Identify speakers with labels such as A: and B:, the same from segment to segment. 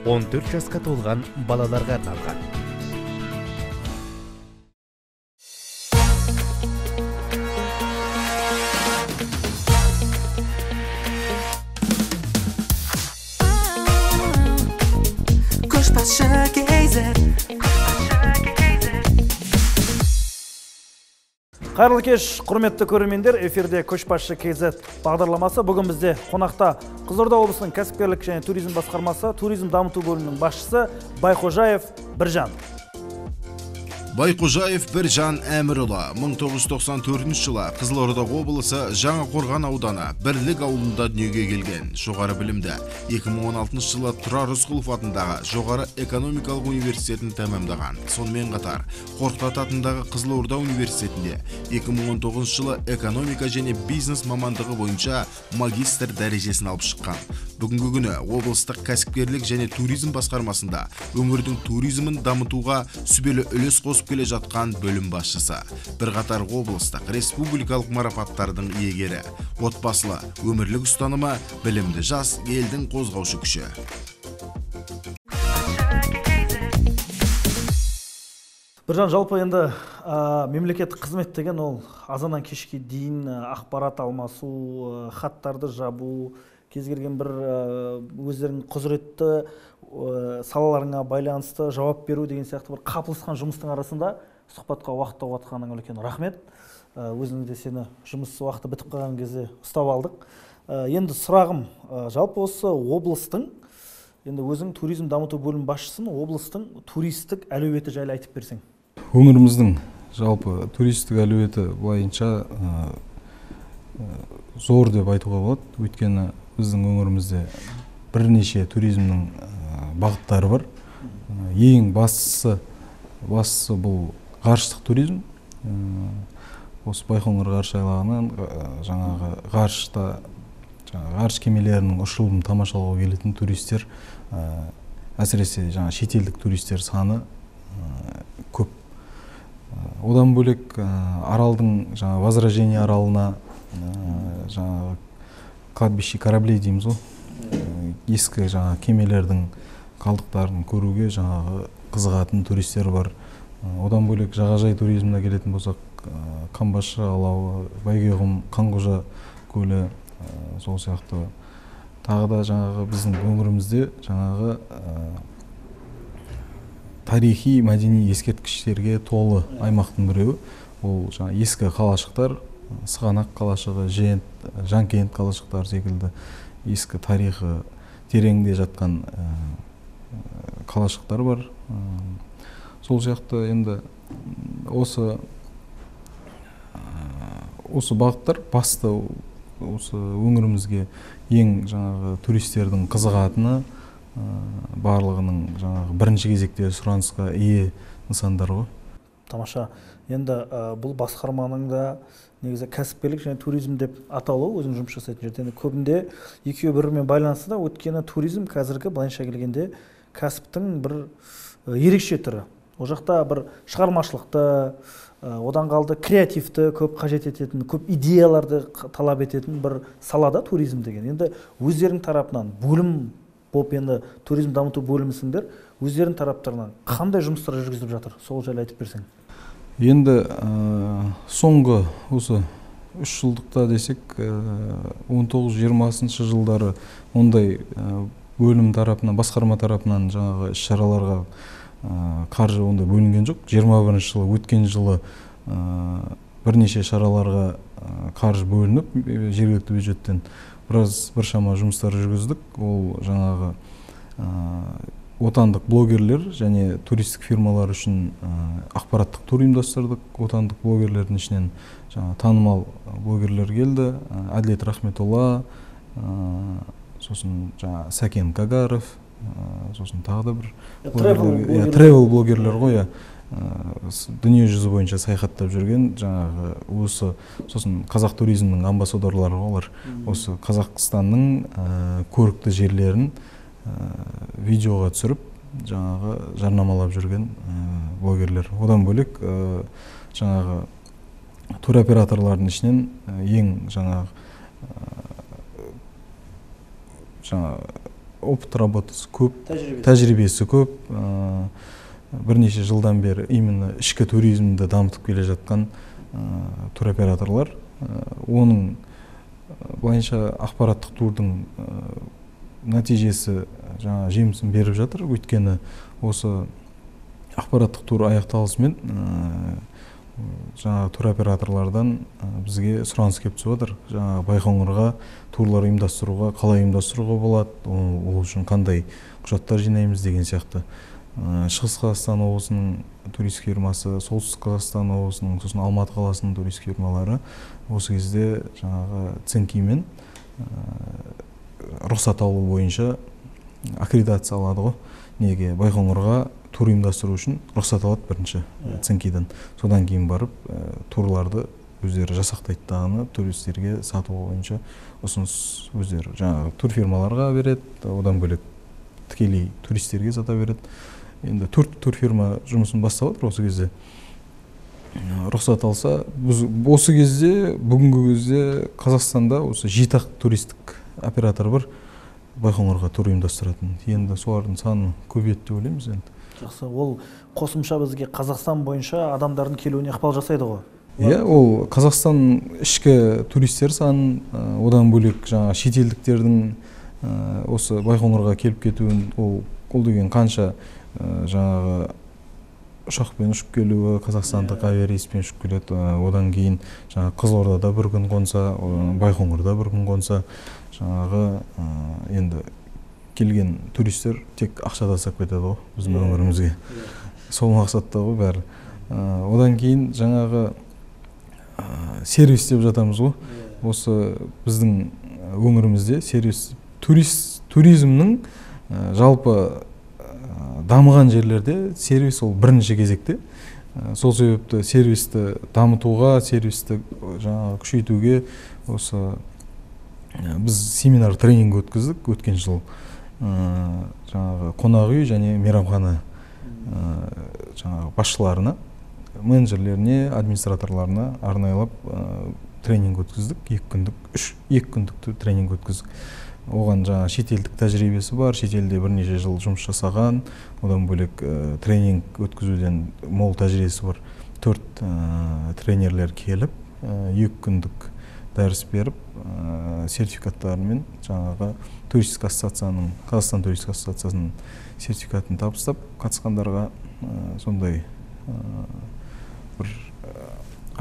A: 14 жасқа толған балаларға арналған.
B: Көшбасшы KZ.
C: Қайырлы кеш, құрметті көрермендер, эфирде Көшбасшы KZ бағдарламасы. Бүгін бізде қонақта Қызылорда облысының кәсіпкерлік және туризм басқармасы, туризм дамыту бөлімінің басшысы Байқожаев Біржан.
D: Байқожаев Біржан Әмірұлы 1994 жылы Қызылорда облысы Жаңақорған ауданы Бірлік ауылында дүниеге келген. Жоғары білімді 2016 жылы Тұрар Рысқұлов атындағы жоғары экономикалық университетін тәмамдаған. Сонымен қатар Қорқыт Ата атындағы Қызылорда университетінде 2019 жылы экономика және бизнес мамандығы бойынша магистр дәрежесін алып шыққан. Бүгінгі күні облыстық кәсіпкерлік және туризм басқармасында өңірдің туризмін дамытуға сүбелі үлес қосып келе жатқан бөлім басшысы. Бірқатар облыстық республикалық марапаттардың иегері. Отбасылы, өмірлік ұстанымы, білімді жас, елдің қозғаушы күші.
C: Біржан, жалпы енді мемлекеттік қызмет деген ол азаннан кешке дейін ақпарат алмасу, хаттарды жабу, кез келген бір өздерінің құзыретті салаларына байланысты жауап беру деген сияқты бір қапылысқан жұмыстың арасында сұхбатқа уақыт тауып жатқаныңа үлкен рахмет. Өзінің де сені жұмыс уақыты бітіп қалған кезде ұстап алдық. Енді сұрағым, жалпы осы облыстың, енді өзің туризм дамыту бөлім басшысын, облыстың туристік әлеуеті жайлы айтып берсең.
E: Өңіріміздің жалпы туристік әлеуеті былайынша зор деп айтуға болады. Өйткені біздің өңірімізде бірнеше туризмнің бағыттары бар. Ең бастысы бұл ғарыштық туризм. Осы Байқоңыр ғарыш айлағынан жаңағы ғарыш кемелерінің ұшырылымын тамашалауға келетін туристер, әсіресе жаңа шетелдік туристер саны көп. Одан бөлек аралдың жаңа Возрождение аралына жаңағы кладбище кораблей дейміз ғой. Ескі жаңа кемелердің қалдықтарын көруге жаңағы қызығатын туристер бар. Одан бөлек жағажай туризміне келетін болсақ, Қамбашы алауы, Байгеғұм, Қанқожа көлі, сол сияқты. Тағы да жаңағы біздің өңірімізде жаңағы тарихи мәдени ескерткіштерге толы аймақтың біреуі. Ол жаңа ескі қалашықтар, Сығанақ қалашығы, Жанкент қалашықтары секілді ескі тарихы тереңде жатқан қалашықтар бар. Сол сияқты енді осы бағыттар басты осы өңірімізге ең жаңағы туристердің қызығатыны, барлығының жаңағы бірінші кезекте сұранысқа ие нысандар ғой.
C: Тамаша. Енді бұл басқарманың да негізі кәсіпкерлік және туризм деп аталуы өзің жұмыс жасайтын жерде. Көбінде екеуі бірімен байланысты да, өйткені туризм қазіргі былайша келгенде кәсіптің бір ерекше түрі. О жақта бір шығармашылықты, одан қалды креативті көп қажет ететін, көп идеяларды талап ететін бір салада туризм деген. Енді өздерінің тарапынан бөлім болып, енді туризм дамыту бөлімісіңдер, өздерінің тараптарынан қандай жұмыстар жүргізіліп жатыр? Сол жайлы айтып берсең.
E: Енді соңғы осы 3 жылдықта десек, 19-20 жылдары ондай бөлім тарапынан, басқарма тарапынан жаңағы шараларға қаржы ондай бөлінген жоқ. 21 жылы, өткен жылы бірнеше шараларға қаржы бөлініп, жергілікті бюджеттен біршама жұмыстар жүргіздік. Ол жаңағы отандық блогерлер және туристік фирмалар үшін ақпараттық тур ұйымдастырдық. Отандық блогерлердің ішінен танымал блогерлер келді. Әділет Рахметолла, сосын Сәкен Гагаров, сосын тағы да бір тревел блогерлер ғой. Дүние жүзі бойынша саяхаттап жүрген жаңағы осы, сосын қазақ туризмнің амбассадорлары олар. Осы Қазақстанның көрікті жерлерін видеоға түсіріп жаңағы жарнамалап жүрген блогерлер. Одан бөлек жаңағы туроператорлардың ішінен ең жаңағы опыт работасы көп,
C: Тәжірибесі.
E: тәжірибесі көп. Бірнеше жылдан бері именно ішкі туризмді дамытып келе жатқан туроператорлар. Оның былайынша ақпараттық турдың нәтижесі жаңа жемісін беріп жатыр. Өйткені осы ақпараттық тур аяқталысымен жаңа туроператорлардан бізге сұраныс келіп түсіп жатыр. Жаңа Байқоңырға турлар ұйымдастыруға, қалай ұйымдастыруға болады, ол үшін қандай құжаттар жинаймыз деген сияқты. Шығыс Қазақстан облысының турист фирмасы, Солтүстік Қазақстан облысының, сосын Алматы қаласының турист фирмалары осы кезде жаңағы ценкимен рұқсат алу бойынша аккредитация алады ғой. Неге Байқоңырға тур ұйымдастыру үшін рұқсат алады бірінші ценкиден. Содан кейін барып турларды өздері жасақтайды дағыны туристерге сату бойынша ұсыныс өздері жаңағы тур фирмаларға береді, одан бөлек тікелей туристерге сата береді. Енді тур фирма жұмысын бастап отыр осы кезде. Рұқсат алса, осы кезде, бүгінгі кезде Қазақстанда осы 7 туристік оператор бар Байқоңырға тур ұйымдастыратын. Енді солардың саны көбейеді деп ойлаймыз енді.
C: Жақсы, ол қосымша бізге Қазақстан бойынша адамдардың келуіне ықпал жасайды ғой.
E: Иә, ол Қазақстан ішкі туристер санын, одан бөлек жаңа шетелдіктердің осы Байқоңырға келіп кетуін, ол деген қанша жаңағы ұшақпен ұшып келуі, қазақстандық авиарейспен ұшып келеді. Одан кейін жаңағы Қызылордада бір күн қонса, Байқоңырда бір күн қонса, жаңағы енді келген туристер тек ақша тастап кетеді ғой біздің өңірімізге. Сол мақсатта ғой бәрі. Одан кейін жаңағы сервис деп жатамыз ғой. Осы біздің өңірімізде сервис туризмнің жалпы дамыған жерлерде сервис ол бірінші кезекте. Сол себепті сервисті дамытуға, сервисті жаңағы күшейтуге осы біз семинар тренинг өткіздік өткен жыл. Жаңағы қонақ үй және мейрамхана жаңағы басшыларына, менеджерлеріне, администраторларына арнайлап тренинг өткіздік. 2 күндік тренинг өткіздік. Оған жаңа шетелдік тәжірибесі бар, шетелде бірнеше жыл жұмыс жасаған, одан бөлек тренинг өткізуден мол тәжірибесі бар 4 тренерлер келіп, 2 күндік дәріс беріп, сертификаттарымен жаңағы туристік ассоциацияның, Қазақстан туристік ассоциациясының сертификатын табыстап, қатысқандарға сондай бір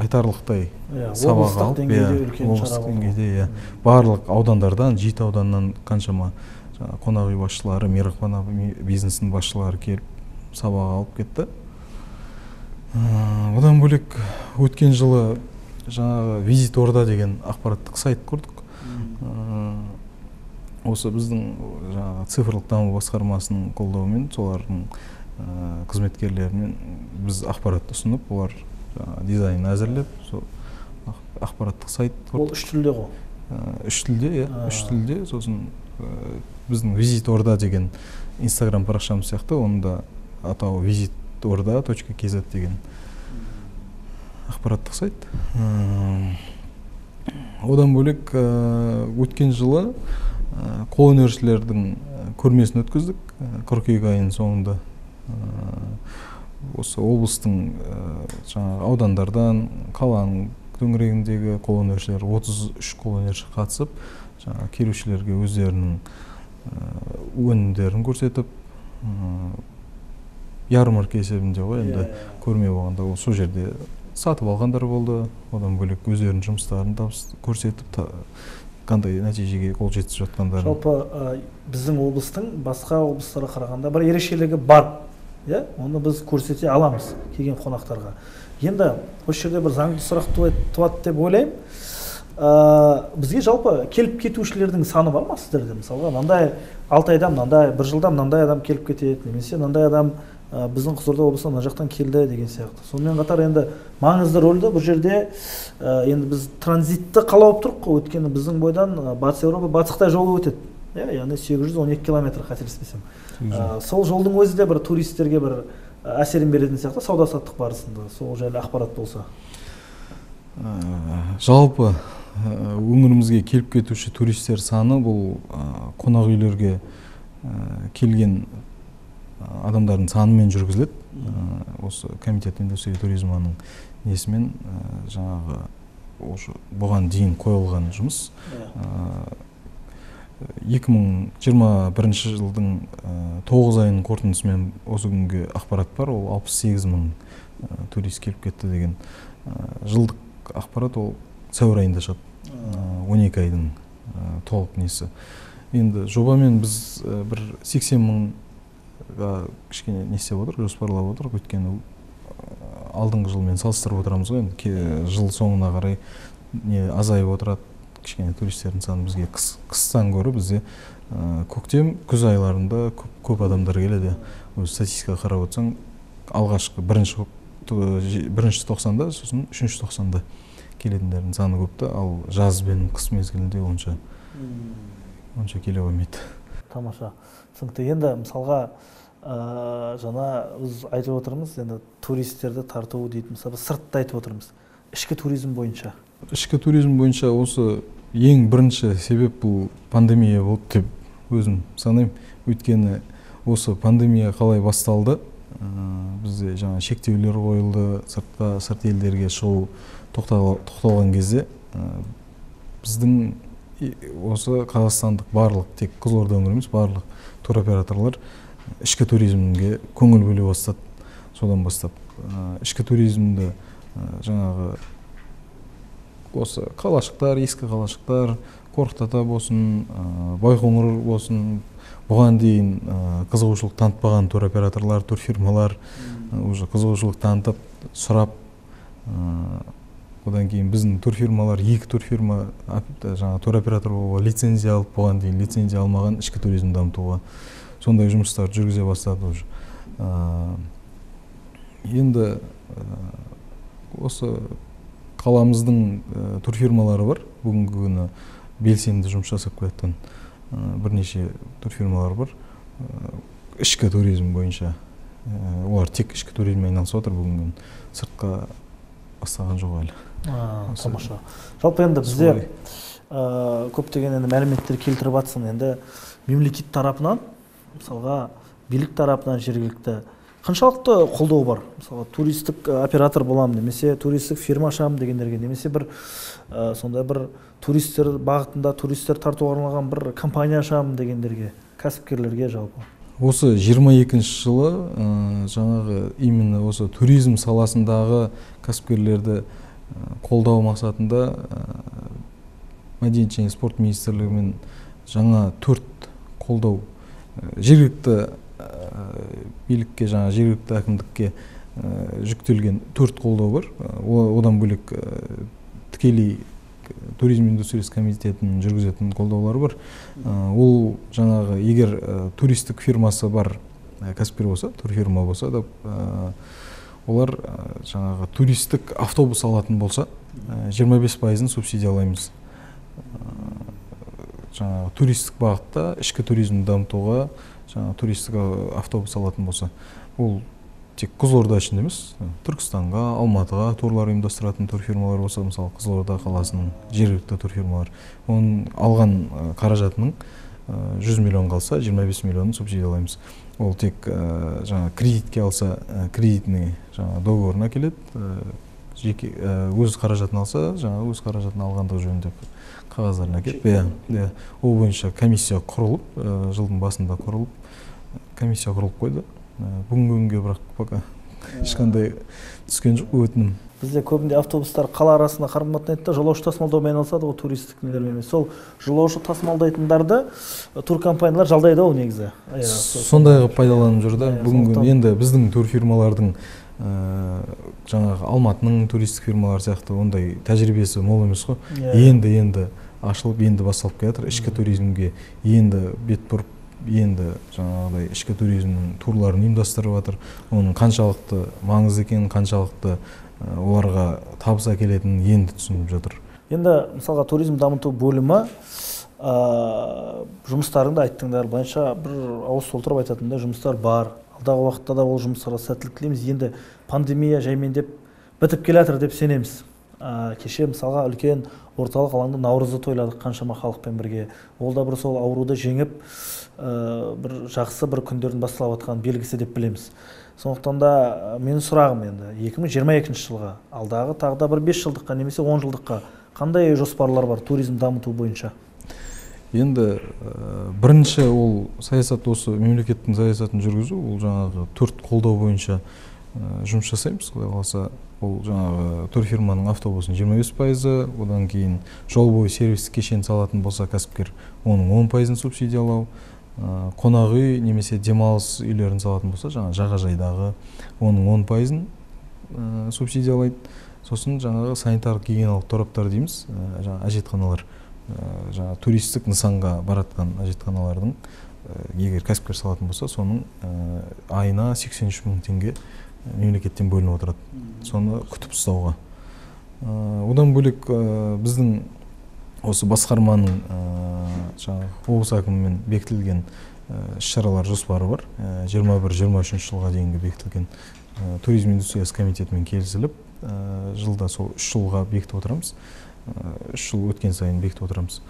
E: айтарлықтай сабақ алып, облыстық деңгейде барлық аудандардан, 7 ауданнан қаншама қонақ үй басшылары, мейрамхана бизнесінің басшылары келіп сабақ алып кетті. Одан бөлек өткен жылы жаңағы визит орда деген ақпараттық сайт құрдық. Осы біздің жаңағы цифрлық даму басқармасының қолдауымен, солардың қызметкерлерімен біз ақпаратты ұсынып, олар дизайн әзірлеп, сол ақпараттық сайт құрдық.
C: Ол 3 тілде ғой?
E: 3 тілде, иә, 3 тілде. Сосын біздің визит орда деген Instagram парақшамыз сияқты, оның да атауы visitorda.kz деген ақпараттық сайт. Одан бөлек өткен жылы қолөнершілердің көрмесін өткіздік, қыркүйек айының соңында. Осы облыстың жаңағы аудандардан, қаланың төңірегіндегі қолөнершілер, 33 қолөнерші қатысып, жаңағы келушілерге өздерінің өнімдерін көрсетіп, ярмарка есебінде ғой, енді көрме болғанда сол жерде сатып алғандар болды. Одан бөлек өздерінің жұмыстарын көрсетіп, қандай нәтижеге қол жеткізіп жатқандарын.
C: Жалпы біздің облыстың басқа облыстарға қарағанда бір ерекшелігі бар. Оны біз көрсете аламыз келген қонақтарға. Енді осы жерде бір заңды сұрақ туады деп ойлаймын. Бізге жалпы келіп кетушілердің саны бар ма сіздерде? Мысалға, мынандай 6 айда, мынандай 1 жылда мынандай адам келіп кетеді, немесе мынандай адам біздің Қызылорда облысынан мына жақтан келді деген сияқты. Сонымен қатар енді маңызды рөлді бұл жерде енді біз транзитті қалап тұрық қой, өйткені біздің бойдан Батыс Еуропа, Батыс Қытай жолы өтеді. Яғни 812 километр қателеспесем. Сол жолдың өзі де бір туристерге бір әсерін беретін сияқты, сауда-саттық барысында. Сол жайлы ақпарат болса.
E: Жалпы өңірімізге келіп кетуші туристер саны бұл қонақ үйлерге келген адамдардың санымен жүргізіледі. Осы комитет индустрия туризмінің несімен жаңағы бұған дейін қойылған жұмыс 2021 жылдың 9 айының қорытындысымен осы күнге ақпарат бар. Ол 68 мың турист келіп кетті деген жылдық ақпарат. Ол сәуір айында шығады, 12 айдың толық несі. Енді жобамен біз бір 80 мыңға кішкене не істеп отыр, жоспарлап отыр. Өйткені алдыңғы жылмен салыстырып отырамыз ғой. Жыл соңына қарай не азайып отырады. Кішкене туристердің саны бізге қыстан көрі бізде көктем, күз айларында көп адамдар келеді. Статистика қарап отырсаң, алғашқы бірінші тоқсанда, сосын үшінші тоқсанда келетіндердің саны көпті, ал жаз бен қыс мезгілінде онша келе қоймайды.
C: Тамаша. Түсінікті. Енді мысалға жаңа біз айтып отырмыз, енді туристерді тарту дейді, мысалы сыртта айтып отырмыз. Ішкі туризм бойынша.
E: Ішкі туризм бойынша осы ең бірінші себеп бұл пандемия болды деп өзім санаймын. Өйткені осы пандемия қалай басталды, бізде жаңа шектеулер қойылды, сырт елдерге шығу тоқталған кезде біздің осы қазақстандық барлық, тек Қызылорда өңірі емес, барлық туроператорлар ішкі туризмге көңіл бөле бастады. Содан бастап ішкі туризмді жаңағы осы қалашықтар, ескі қалашықтар, Қорқыт Ата болсын, Байқоңыр болсын, бұған дейін қызығушылық танытпаған туроператорлар, турфирмалар уже қызығушылық танытып, сұрап, одан кейін біздің турфирмалар, 2 турфирма жаңа туроператор болуға лицензия алып, бұған дейін лицензия алмаған ішкі туризм дамытуға сондай жұмыстар жүргізе бастады уже. Енді осы қаламыздың турфирмалары бар. Бүгінгі күні белсенді жұмыс жасап келатқан бірнеше турфирмалар бар. Ішкі туризм бойынша. Олар тек ішкі туризммен айналысып отыр бүгінгі күні. Сыртқа бастаған жоқ әлі.
C: Тамаша. Жалпы енді бізде көптеген енді мәліметтер келтіріп жатсың. Енді мемлекет тарапынан, мысалға билік тарапынан жергілікті қаншалықты қолдау бар? Мысалы туристік оператор боламын немесе туристік фирма ашамын дегендерге, немесе бір сондай бір туристер бағытында туристер тартуға арналған бір компания ашамын дегендерге, кәсіпкерлерге жалпы.
E: Осы 22 жылы жаңағы именно осы туризм саласындағы кәсіпкерлерді қолдау мақсатында Мәдениет және спорт министрлігімен жаңа 4 қолдау жергілікті билікке, жаңа жергілікті әкімдікке жүктелген 4 қолдау бар. Одан бөлек тікелей туризм индустриясы комитетінің жүргізетін қолдаулары бар. Ол жаңағы егер туристік фирмасы бар кәсіпкер болса, турфирма болса да, олар жаңағы туристік автобус алатын болса, 25%-ын субсидиялаймыз. Жаңағы туристік бағытта ішкі туризмді дамытуға жаңа туристік автобус алатын болса, ол тек Қызылорда ішінде емес, Түркістанға, Алматыға турлар ұйымдастыратын турфирмалар болса, мысалы Қызылорда қаласының жергілікті турфирмалар, оның алған қаражатының 100 миллион қалса, 25 миллионын субсидиялаймыз. Ол тек жаңа кредитке алса, кредитный жаңа договорына келеді, жеке өз қаражатын алса, жаңа өз қаражатын алғандығы жөнінде қағаздарына келіп, ол бойынша комиссия құрылып, жылдың басында құрылып, комиссия құрылып қойды. Бүгінгі күнге бірақ пока ешқандай түскен жоқ өтінім.
C: Бізде көбінде автобустар қала арасында қарым-қатынаста жолаушы тасымалдаумен айналысады, ол туристік нелермен емес. Сол жолаушы тасымалдайтындарды туркомпаниялар жалдайды ол негізі.
E: Сондай қылып пайдаланып жүрді. Бүгінгі енді біздің турфирмалардың жаңағы Алматының туристік фирмалар сияқты ондай тәжірибесі мол емес қой. Енді ашылып, енді басталып келатыр. Ішкі туризмге енді бет бұрып, енді жаңағыдай ішкі туризмнің турларын ұйымдастырып жатыр. Оның қаншалықты маңызды екенін, қаншалықты оларға табыс әкелетінін енді түсініп жатыр.
C: Енді мысалға туризм дамыту бөлімі жұмыстарыңды айттыңдар, бойынша бір ауыз толтырып айтатындай жұмыстар бар. Алдағы уақытта да ол жұмыстарға сәттілік тілейміз. Енді пандемия жаймен деп бітіп келатыр деп сенеміз. Кеше мысалға үлкен орталық алаңда наурызды тойладық қаншама халықпен бірге. Ол да бір сол ауруды жеңіп, бір жақсы бір күндердің басталып жатқан белгісі деп білеміз. Сондықтан да менің сұрағым енді 2022 жылға, алдағы тағы да бір 5 жылдыққа немесе 10 жылдыққа қандай жоспарлар бар туризм дамыту бойынша?
E: Енді бірінші ол саясат, осы мемлекеттің саясатын жүргізу, ол жаңағы 4 қолдау бойынша жұмыс жасаймыз. Құдай қаласа, ол жаңағы турфирманың автобусын 25%, одан кейін жол бойы сервистік кешен салатын болса кәсіпкер, оның 10%-ын субсидиялау, қонақ үй немесе демалыс үйлерін салатын болса, жаңағы жағажайдағы оның 10%-ын субсидиялайды. Сосын жаңағы санитарлық гигиеналық тораптар дейміз, жаңағы әжетханалар, жаңа туристік нысанға баратқан әжетханалардың егер кәсіпкер салатын болса, соның айына 83 мың теңге мемлекеттен бөлініп отырады. Соны күтіп ұстауға. Одан бөлек біздің осы басқарманың облыс әкімімен бекітілген іс-шаралар жоспары бар. 21-23 жылға дейінгі бекітілген туризм индустриясы комитетімен келісіліп, жылда сол 3 жылға бекітіп отырамыз. 3 жыл өткен сайын бекітіп отырамыз.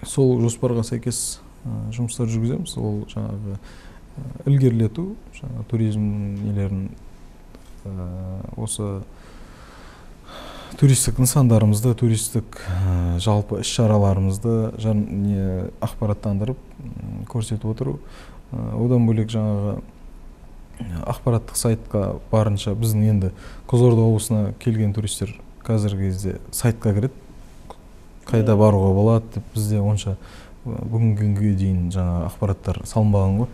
E: Сол жоспарға сәйкес жұмыстар жүргіземіз. Ол жаңағы ілгерілету, туризм нелерін, осы туристік нысандарымызды, туристік жалпы іс-шараларымызды ақпараттандырып көрсетіп отыру. Одан бөлек жаңағы ақпараттық сайтқа барынша біздің енді Қызылорда облысына келген туристер қазіргі кезде сайтқа кіреді, қайда баруға болады деп, бізде онша бүгінгі күнге дейін жаңа ақпараттар салынбаған ғой.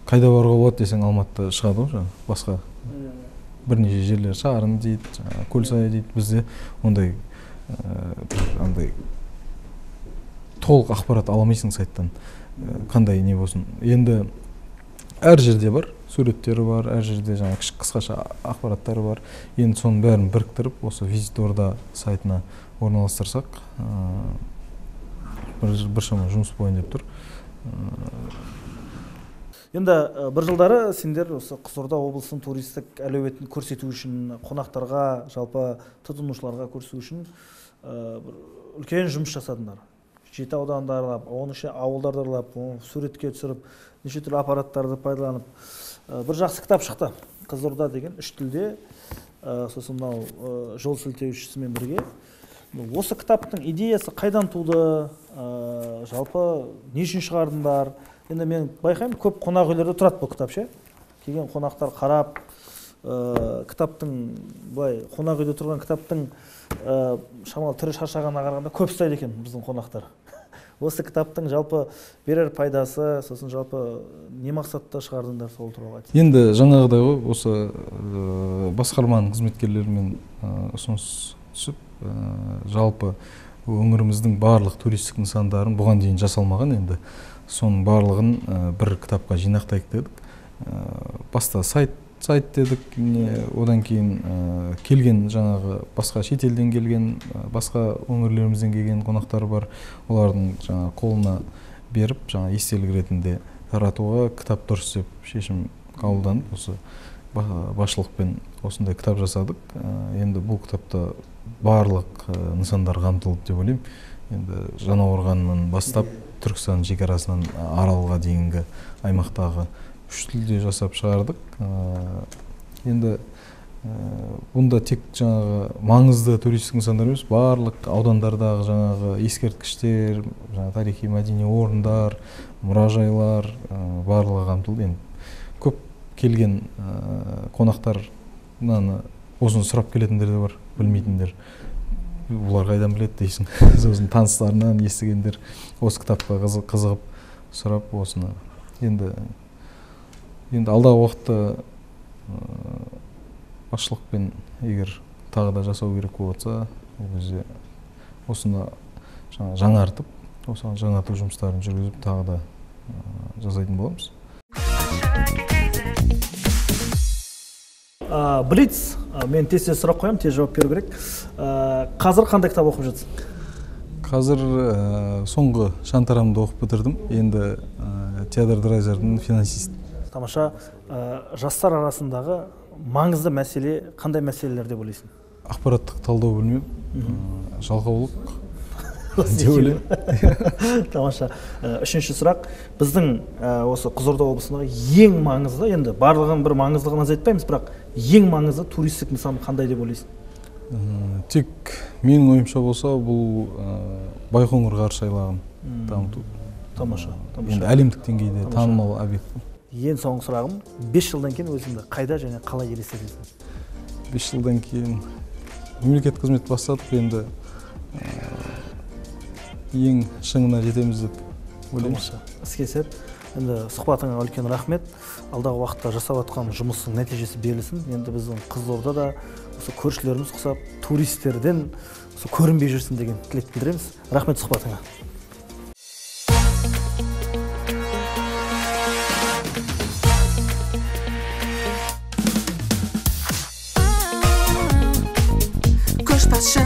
E: Қайда баруға болады десең, Алматыда шығады ғой, басқа бірнеше жерлер, Шарын дейді, Көлсай дейді. Бізде ондай толық ақпарат аламайсың сайттан, қандай не болсын. Енді әр жерде бар, суреттері бар, әр жерде жаңа қысқаша ақпараттары бар. Енді соның бәрін біріктіріп, осы Визит Орда сайтына орналастырсақ, біршама жұмыс болайын деп тұр.
C: Енді бір жылдары сендер осы Қызылорда облысының туристік әлеуетін көрсету үшін, қонақтарға, жалпы тұтынушыларға көрсету үшін үлкен жұмыс жасадыңдар. 7 ауданды аралап, оның ішінде ауылдарды аралап, суретке түсіріп, неше түрлі аппараттарды пайдаланып, бір жақсы кітап шықты. Қызылорда деген 3 тілде, сосын мынау жол сілтеушісімен бірге. Осы кітаптың идеясы қайдан туды, жалпы не үшін шығардыңдар? Енді мен байқаймын, көп қонақ үйлерде тұрады бұл кітап, ше? Келген қонақтар қарап, кітаптың, былай, қонақ үйде тұрған кітаптың шамалы түрі шаршағанына қарағанда көп ұстайды екен біздің қонақтар. Осы кітаптың жалпы берер пайдасы, сосын жалпы не мақсатта шығардыңдар, сол туралы айтып.
E: Енді жаңағыдай ғой, осы басқарманың қызметкерлерімен ұсыныс түсіп, жалпы өңіріміздің барлық туристік нысандарын бұған дейін жасалмаған, енді соның барлығын бір кітапқа жинақтайық дедік. Баста сайт дедік, одан кейін келген жаңағы басқа шетелден келген, басқа өңірлерімізден келген қонақтар бар. Олардың жаңа қолына беріп, жаңа естелік ретінде таратуға кітап дұрыс деп шешім қабылданып, осы басшылықпен осындай кітап жасадық. Енді бұл кітапта барлық нысандар қамтылды деп ойлаймын. Енді Жаңақорғаннан бастап Түркістан шекарасынан Аралға дейінгі аймақтағы 3 тілде жасап шығардық. Енді бұнда тек жаңағы маңызды туристік нысандар емес, барлық аудандардағы жаңағы ескерткіштер, тарихи мәдени орындар, мұражайлар барлығы қамтылды. Енді көп келген қонақтарынан осыны сұрап келетіндер де бар, білмейтіндер. Бұлар қайдан біледі дейсің. Сосын таныстарынан естігендер осы кітапқа қызығып сұрап осыны. Енді алдағы уақытта басшылықпен егер тағы да жасау керек болса, ол кезде осыны жаңартып, осыған жаңарту жұмыстарын жүргізіп тағы да жасайтын боламыз.
C: Блиц, мен тез сұрақ қоям, тез жауап беру керек. Қазір қандай кітап оқып жатсың?
E: Қазір соңғы шантарамды оқып бітірдім. Енді Теодор Драйзердің «Финансист».
C: Тамаша, жастар арасындағы маңызды мәселе қандай мәселелер деп ойлайсың?
E: Ақпараттық талдау бөлімі, жалқаулық деп ойлаймын.
C: Тамаша. Үшінші сұрақ, біздің осы Қызылорда облысындағы ең маңызды, енді барлығын бір маңыздылығын айтпаймыз, бірақ ең маңызды туристік нысан қандай деп ойлайсың?
E: Тек менің ойымша болса, бұл Байқоңыр ғарыш айлағын дамыту.
C: Тамаша.
E: Енді әлемдік деңгейде танымал объект.
C: Ең соңғы сұрағым, 5 жылдан кейін өзіңді қайда және қалай елестетесің?
E: 5 жылдан кейін мемлекеттік қызмет бастадық, енді ең шыңына жетеміз деп ойлаймыз.
C: Іске сәт. Енді сұхбатыңа үлкен рахмет. Алдағы уақытта жасап жатқан жұмыстың нәтижесі берілсін. Енді біздің Қызылордада осы көршілеріміз құсап, туристерден көрінбей жүрсін деген тілек білдіреміз. Рахмет сұхбатыңа.
B: көшбасшы